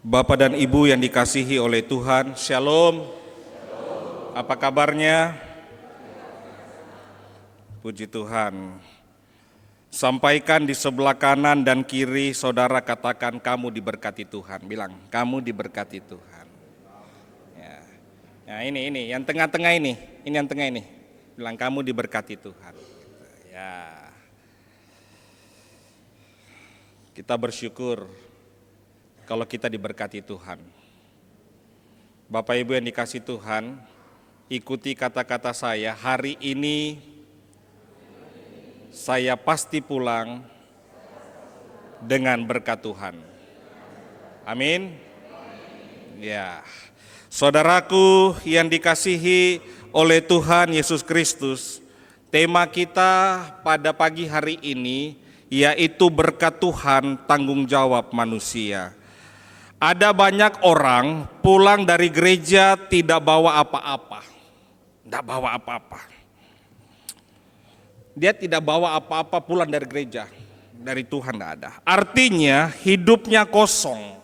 Bapak dan Ibu yang dikasihi oleh Tuhan, Shalom. Apa kabarnya? Puji Tuhan. Sampaikan di sebelah kanan dan kiri saudara, katakan kamu diberkati Tuhan. Bilang, kamu diberkati Tuhan. Ya. Nah ini yang tengah-tengah ini yang tengah ini. Bilang, kamu diberkati Tuhan. Ya. Kita bersyukur kalau kita diberkati Tuhan. Bapak Ibu yang dikasih Tuhan, ikuti kata-kata saya, hari ini saya pasti pulang dengan berkat Tuhan. Amin. Ya. Saudaraku yang dikasihi oleh Tuhan Yesus Kristus, tema kita pada pagi hari ini yaitu berkat Tuhan, tanggung jawab manusia. Ada banyak orang pulang dari gereja tidak bawa apa-apa. Tidak bawa apa-apa. Dia tidak bawa apa-apa pulang dari gereja. Dari Tuhan tidak ada. Artinya hidupnya kosong.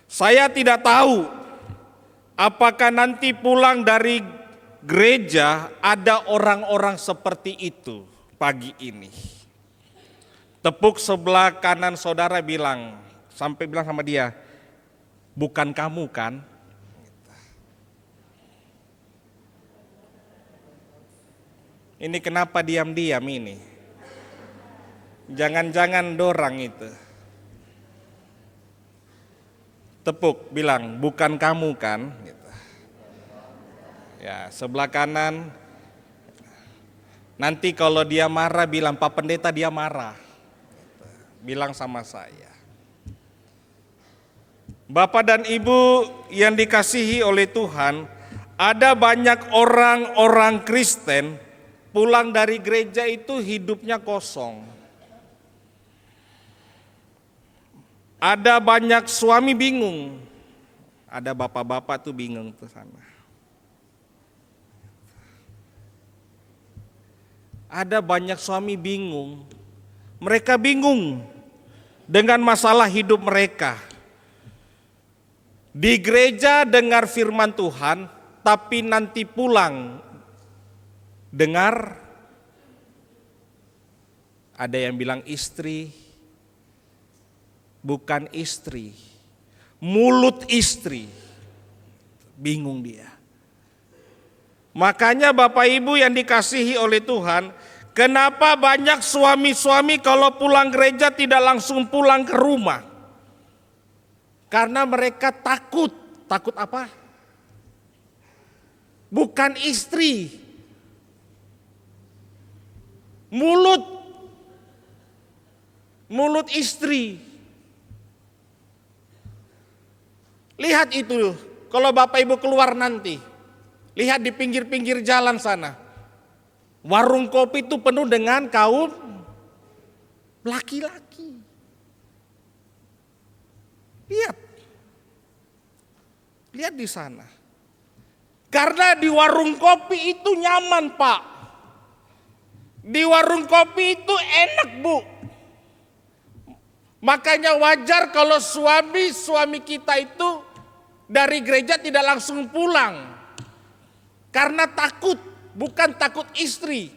Saya tidak tahu apakah nanti pulang dari gereja ada orang-orang seperti itu pagi ini. Tepuk sebelah kanan saudara, bilang, sampai bilang sama dia, bukan kamu kan? Ini kenapa diam-diam ini? Jangan-jangan dorang itu. Tepuk, bilang, bukan kamu kan? Ya, sebelah kanan. Nanti kalau dia marah, bilang, Pak Pendeta dia marah. Bilang sama saya. Bapak dan Ibu yang dikasihi oleh Tuhan, ada banyak orang-orang Kristen pulang dari gereja itu hidupnya kosong. Ada banyak suami bingung. Ada bapak-bapak tuh bingung tuh sana. Ada banyak suami bingung. Mereka bingung dengan masalah hidup mereka. Di gereja dengar firman Tuhan, tapi nanti pulang dengar ada yang bilang istri, bukan istri, mulut istri. Bingung dia. Makanya Bapak Ibu yang dikasihi oleh Tuhan, kenapa banyak suami-suami kalau pulang gereja tidak langsung pulang ke rumah? Karena mereka takut. Takut apa? Bukan istri. Mulut istri. Lihat itu, kalau Bapak Ibu keluar nanti. Lihat di pinggir-pinggir jalan sana. Warung kopi itu penuh dengan kaum laki-laki. Lihat di sana. Karena di warung kopi itu nyaman, Pak. Di warung kopi itu enak, Bu. Makanya wajar kalau suami kita itu dari gereja tidak langsung pulang. Karena takut, bukan takut istri.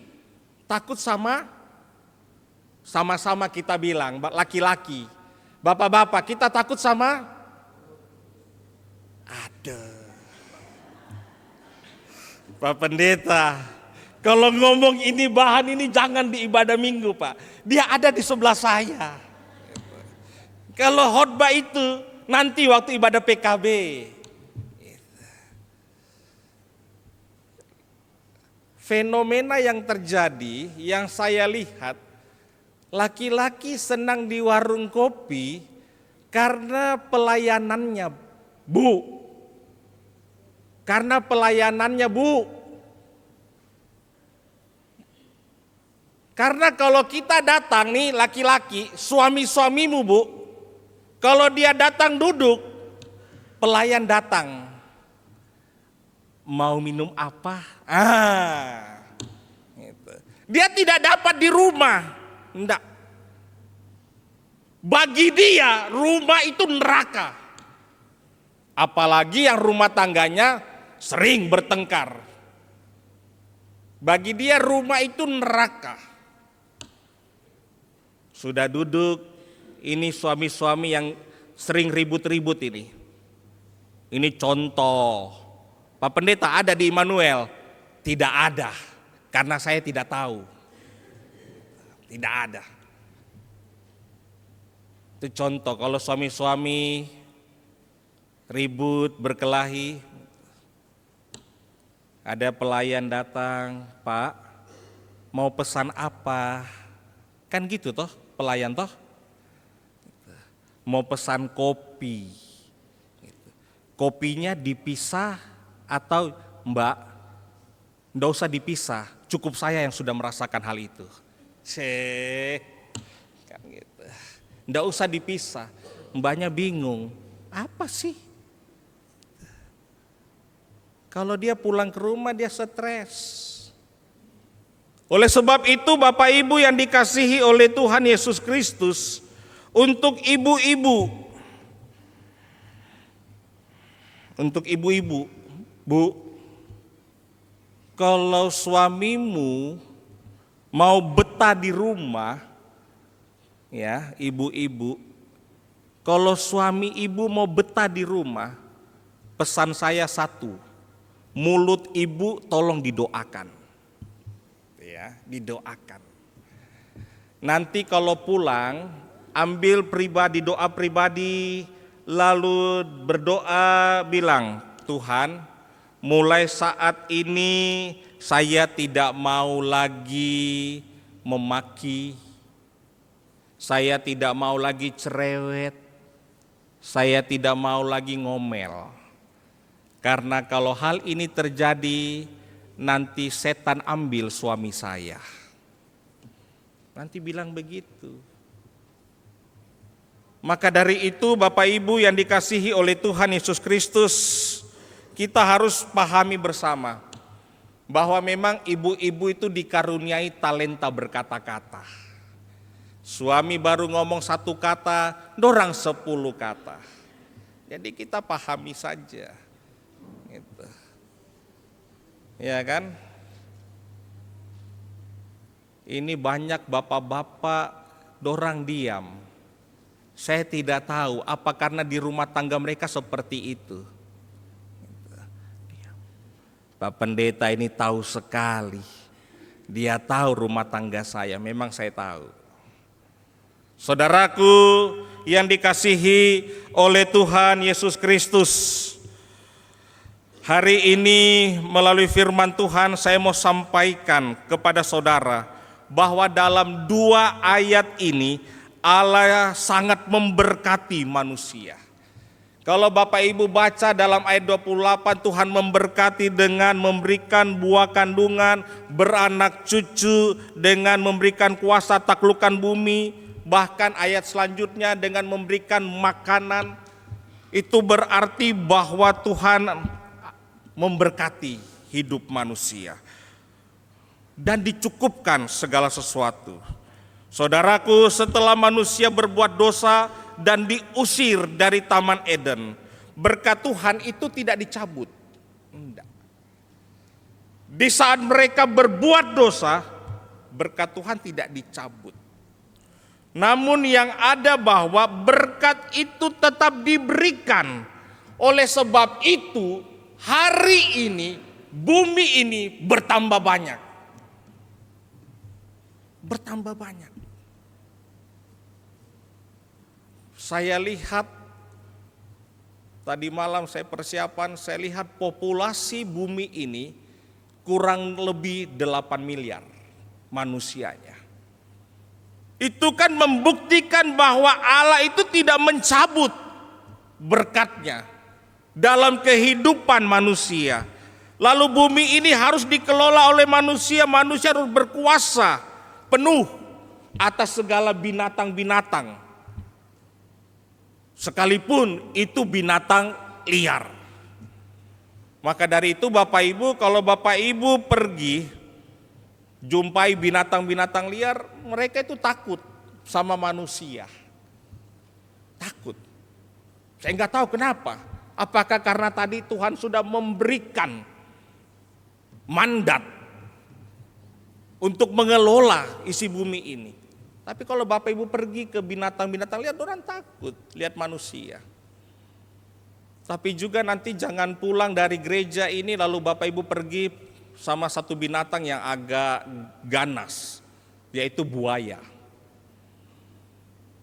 Takut sama-sama kita bilang, laki-laki. Bapak-bapak, kita takut sama Pak Pendeta, kalau ngomong ini bahan ini jangan di ibadah minggu, Pak. Dia ada di sebelah saya. Kalau khotbah itu nanti waktu ibadah PKB. Fenomena yang terjadi, yang saya lihat, laki-laki senang di warung kopi karena pelayanannya, Bu. Karena pelayanannya, Bu. Karena kalau kita datang nih laki-laki, suami-suamimu, Bu, kalau dia datang duduk, pelayan datang. Mau minum apa? Gitu. Dia tidak dapat di rumah. Enggak. Bagi dia rumah itu neraka. Apalagi yang rumah tangganya sering bertengkar. Bagi dia rumah itu neraka. Sudah duduk, ini suami-suami yang sering ribut-ribut ini. Ini contoh. Pak Pendeta ada di Immanuel? Tidak ada, karena saya tidak tahu. Tidak ada. Itu contoh kalau suami-suami ribut, berkelahi. Ada pelayan datang, Pak, mau pesan apa? Kan gitu toh, pelayan toh. Mau pesan kopi. Kopinya dipisah atau Mbak, enggak usah dipisah, cukup saya yang sudah merasakan hal itu. Kan gitu. Enggak usah dipisah. Mbaknya bingung, apa sih? Kalau dia pulang ke rumah dia stres. Oleh sebab itu Bapak Ibu yang dikasihi oleh Tuhan Yesus Kristus, untuk ibu-ibu, Bu, kalau suamimu mau betah di rumah, ya ibu-ibu, kalau suami ibu mau betah di rumah, pesan saya satu, mulut ibu tolong didoakan. Ya, didoakan. Nanti kalau pulang, ambil doa pribadi, lalu berdoa bilang, Tuhan, mulai saat ini saya tidak mau lagi memaki, saya tidak mau lagi cerewet, saya tidak mau lagi ngomel. Karena kalau hal ini terjadi, nanti setan ambil suami saya. Nanti bilang begitu. Maka dari itu Bapak Ibu yang dikasihi oleh Tuhan Yesus Kristus, kita harus pahami bersama bahwa memang ibu-ibu itu dikaruniai talenta berkata-kata. Suami baru ngomong satu kata, dorang 10 kata. Jadi kita pahami saja. Gitu. Ya kan? Ini banyak bapak-bapak dorang diam. Saya tidak tahu apa karena di rumah tangga mereka seperti itu. Pak Pendeta ini tahu sekali. Dia tahu rumah tangga saya, memang saya tahu. Saudaraku yang dikasihi oleh Tuhan Yesus Kristus, hari ini melalui firman Tuhan saya mau sampaikan kepada saudara bahwa dalam 2 ayat ini Allah sangat memberkati manusia. Kalau Bapak Ibu baca dalam ayat 28, Tuhan memberkati dengan memberikan buah kandungan, beranak cucu, dengan memberikan kuasa taklukan bumi, bahkan ayat selanjutnya dengan memberikan makanan. Itu berarti bahwa Tuhan memberkati hidup manusia dan dicukupkan segala sesuatu. Saudaraku, setelah manusia berbuat dosa dan diusir dari Taman Eden, berkat Tuhan itu tidak dicabut. Enggak. Di saat mereka berbuat dosa, berkat Tuhan tidak dicabut. Namun yang ada bahwa berkat itu tetap diberikan. Oleh sebab itu, hari ini, bumi ini bertambah banyak. Bertambah banyak. Saya lihat, tadi malam saya persiapan, saya lihat populasi bumi ini kurang lebih 8 miliar manusianya. Itu kan membuktikan bahwa Allah itu tidak mencabut berkatnya dalam kehidupan manusia. Lalu bumi ini harus dikelola oleh manusia, manusia harus berkuasa penuh atas segala binatang-binatang. Sekalipun itu binatang liar. Maka dari itu Bapak Ibu, kalau Bapak Ibu pergi jumpai binatang-binatang liar, mereka itu takut sama manusia. Takut. Saya nggak tahu kenapa. Apakah karena tadi Tuhan sudah memberikan mandat untuk mengelola isi bumi ini. Tapi kalau Bapak Ibu pergi ke binatang-binatang, lihat orang takut, lihat manusia. Tapi juga nanti jangan pulang dari gereja ini lalu Bapak Ibu pergi sama satu binatang yang agak ganas, yaitu buaya.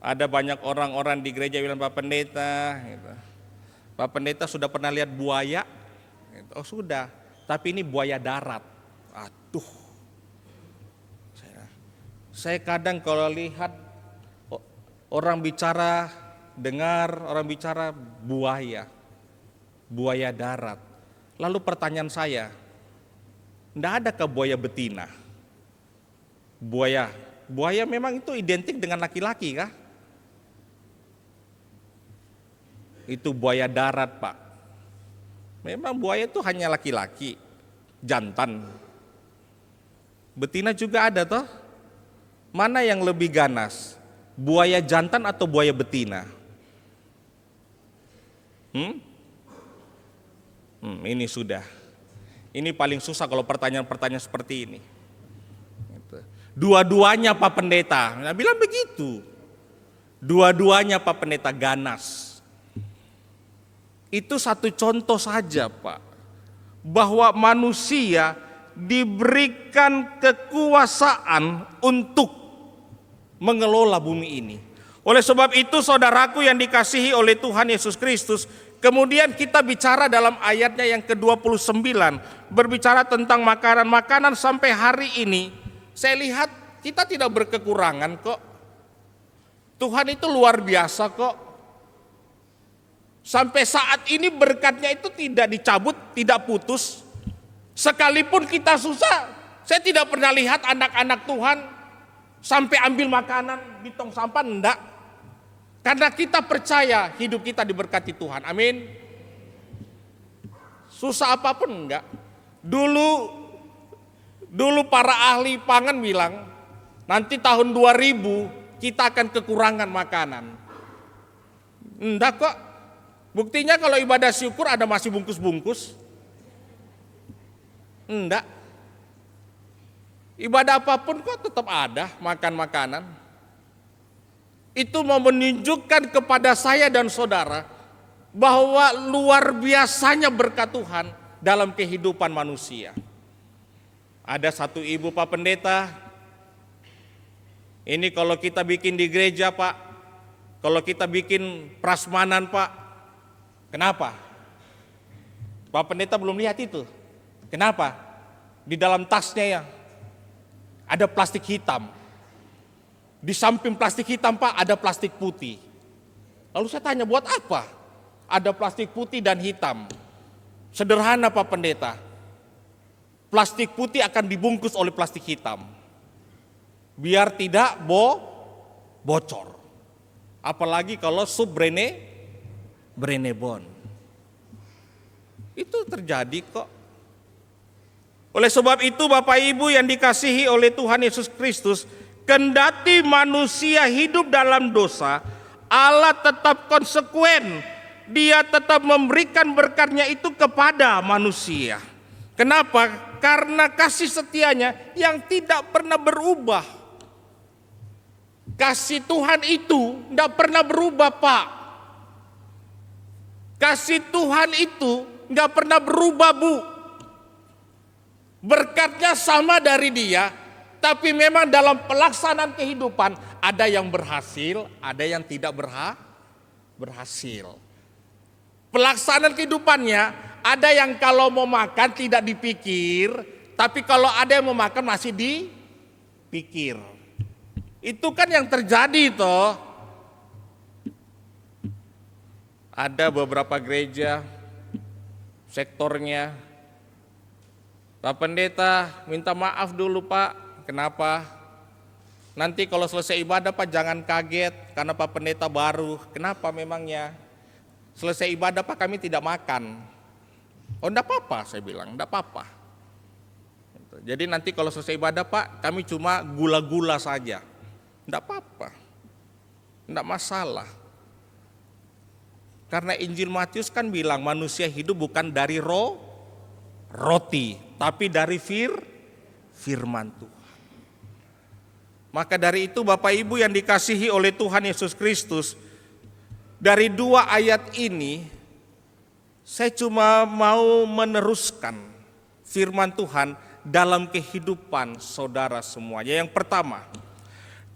Ada banyak orang-orang di gereja bilang, Pak Pendeta, gitu. Pak Pendeta sudah pernah lihat buaya? Oh sudah, tapi ini buaya darat. Aduh, saya kadang kalau lihat orang bicara, dengar orang bicara buaya darat. Lalu pertanyaan saya, enggak ada ke buaya betina? Buaya memang itu identik dengan laki-laki kah? Itu buaya darat, Pak. Memang buaya itu hanya laki-laki, jantan. Betina juga ada toh? Mana yang lebih ganas? Buaya jantan atau buaya betina? Ini sudah. Ini paling susah kalau pertanyaan-pertanyaan seperti ini. Dua-duanya Pak Pendeta, nah, bilang begitu. Dua-duanya Pak Pendeta ganas. Itu satu contoh saja Pak, bahwa manusia diberikan kekuasaan untuk mengelola bumi ini. Oleh sebab itu saudaraku yang dikasihi oleh Tuhan Yesus Kristus, kemudian kita bicara dalam ayatnya yang ke-29, berbicara tentang makanan-makanan sampai hari ini, saya lihat kita tidak berkekurangan kok. Tuhan itu luar biasa kok. Sampai saat ini berkatnya itu tidak dicabut, tidak putus. Sekalipun kita susah, saya tidak pernah lihat anak-anak Tuhan sampai ambil makanan di tong sampah, enggak. Karena kita percaya hidup kita diberkati Tuhan, amin. Susah apapun enggak. Dulu para ahli pangan bilang, nanti tahun 2000 kita akan kekurangan makanan. Enggak kok. Buktinya kalau ibadah syukur ada masih bungkus-bungkus. Enggak. Ibadah apapun kok tetap ada makan makanan. Itu mau menunjukkan kepada saya dan saudara bahwa luar biasanya berkat Tuhan dalam kehidupan manusia. Ada satu ibu Pak Pendeta, ini kalau kita bikin di gereja Pak, kalau kita bikin prasmanan Pak, kenapa? Pak Pendeta belum lihat itu. Kenapa? Di dalam tasnya ya ada plastik hitam. Di samping plastik hitam Pak ada plastik putih. Lalu saya tanya buat apa? Ada plastik putih dan hitam. Sederhana Pak Pendeta. Plastik putih akan dibungkus oleh plastik hitam. Biar tidak bocor. Apalagi kalau sup Brenebon. Itu terjadi kok. Oleh sebab itu Bapak Ibu yang dikasihi oleh Tuhan Yesus Kristus, kendati manusia hidup dalam dosa, Allah tetap konsekuen. Dia tetap memberikan berkatnya itu kepada manusia. Kenapa? Karena kasih setianya yang tidak pernah berubah. Kasih Tuhan itu tidak pernah berubah Pak. Kasih Tuhan itu nggak pernah berubah Bu. Berkatnya sama dari Dia, tapi memang dalam pelaksanaan kehidupan ada yang berhasil, ada yang tidak berhasil. Pelaksanaan kehidupannya ada yang kalau mau makan tidak dipikir, tapi kalau ada yang mau makan masih dipikir. Itu kan yang terjadi toh. Ada beberapa gereja, sektornya, Pak Pendeta minta maaf dulu Pak, kenapa? Nanti kalau selesai ibadah Pak jangan kaget, karena Pak Pendeta baru, kenapa memangnya? Selesai ibadah Pak kami tidak makan. Oh enggak apa-apa saya bilang, enggak apa-apa. Jadi nanti kalau selesai ibadah Pak kami cuma gula-gula saja, enggak apa-apa, enggak masalah. Karena Injil Matius kan bilang manusia hidup bukan dari roti, tapi dari firman Tuhan. Maka dari itu Bapak Ibu yang dikasihi oleh Tuhan Yesus Kristus, dari 2 ayat ini saya cuma mau meneruskan firman Tuhan dalam kehidupan saudara semuanya. Yang pertama,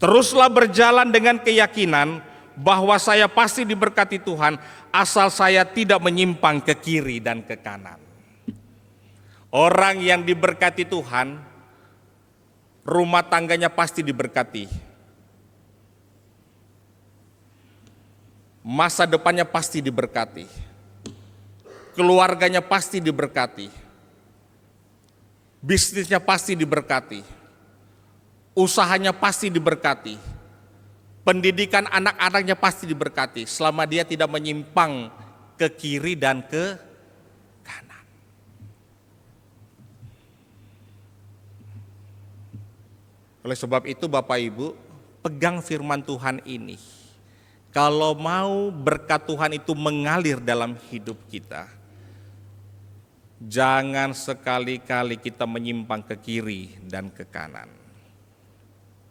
teruslah berjalan dengan keyakinan bahwa saya pasti diberkati Tuhan asal saya tidak menyimpang ke kiri dan ke kanan. Orang yang diberkati Tuhan, rumah tangganya pasti diberkati. Masa depannya pasti diberkati. Keluarganya pasti diberkati. Bisnisnya pasti diberkati. Usahanya pasti diberkati. Pendidikan anak-anaknya pasti diberkati selama dia tidak menyimpang ke kiri dan ke kanan. Oleh sebab itu Bapak Ibu, pegang firman Tuhan ini. Kalau mau berkat Tuhan itu mengalir dalam hidup kita, jangan sekali-kali kita menyimpang ke kiri dan ke kanan.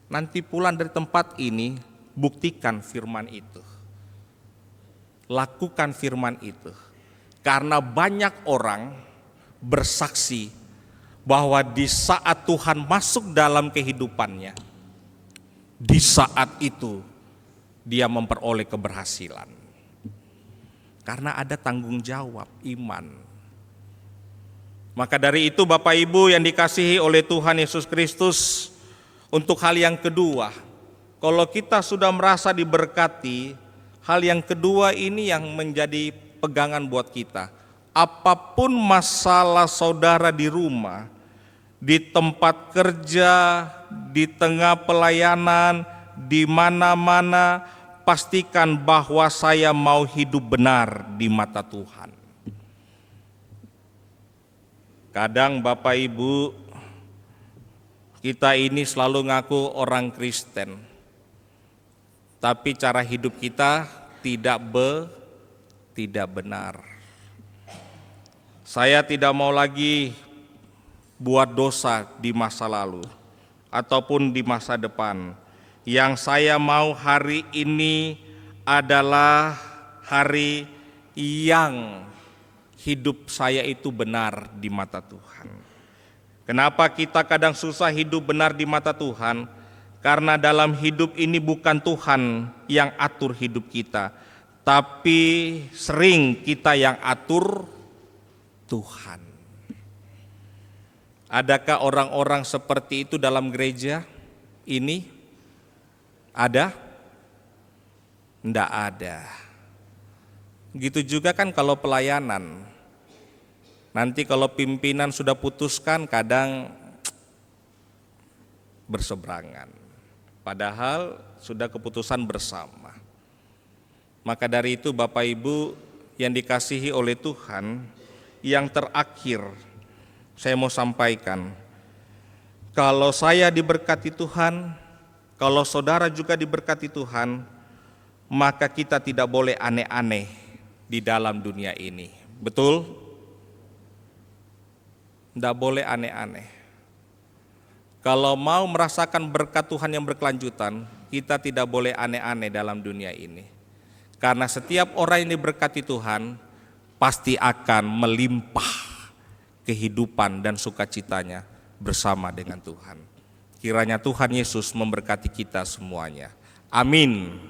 Nanti pulang dari tempat ini, buktikan firman itu. Lakukan firman itu. Karena banyak orang bersaksi bahwa di saat Tuhan masuk dalam kehidupannya, di saat itu dia memperoleh keberhasilan. Karena ada tanggung jawab iman. Maka dari itu Bapak Ibu yang dikasihi oleh Tuhan Yesus Kristus, untuk hal yang kedua, kalau kita sudah merasa diberkati, hal yang kedua ini yang menjadi pegangan buat kita. Apapun masalah saudara di rumah, di tempat kerja, di tengah pelayanan, di mana-mana, pastikan bahwa saya mau hidup benar di mata Tuhan. Kadang Bapak Ibu, kita ini selalu ngaku orang Kristen, tapi cara hidup kita tidak benar. Saya tidak mau lagi buat dosa di masa lalu ataupun di masa depan. Yang saya mau hari ini adalah hari yang hidup saya itu benar di mata Tuhan. Kenapa kita kadang susah hidup benar di mata Tuhan? Karena dalam hidup ini bukan Tuhan yang atur hidup kita, tapi sering kita yang atur Tuhan. Adakah orang-orang seperti itu dalam gereja ini? Ada? Tidak ada. Gitu juga kan kalau pelayanan. Nanti kalau pimpinan sudah putuskan kadang berseberangan. Padahal sudah keputusan bersama. Maka dari itu Bapak Ibu yang dikasihi oleh Tuhan, yang terakhir saya mau sampaikan. Kalau saya diberkati Tuhan, kalau saudara juga diberkati Tuhan, maka kita tidak boleh aneh-aneh di dalam dunia ini. Betul? Tidak boleh aneh-aneh. Kalau mau merasakan berkat Tuhan yang berkelanjutan, kita tidak boleh aneh-aneh dalam dunia ini. Karena setiap orang yang diberkati Tuhan, pasti akan melimpah kehidupan dan sukacitanya bersama dengan Tuhan. Kiranya Tuhan Yesus memberkati kita semuanya. Amin.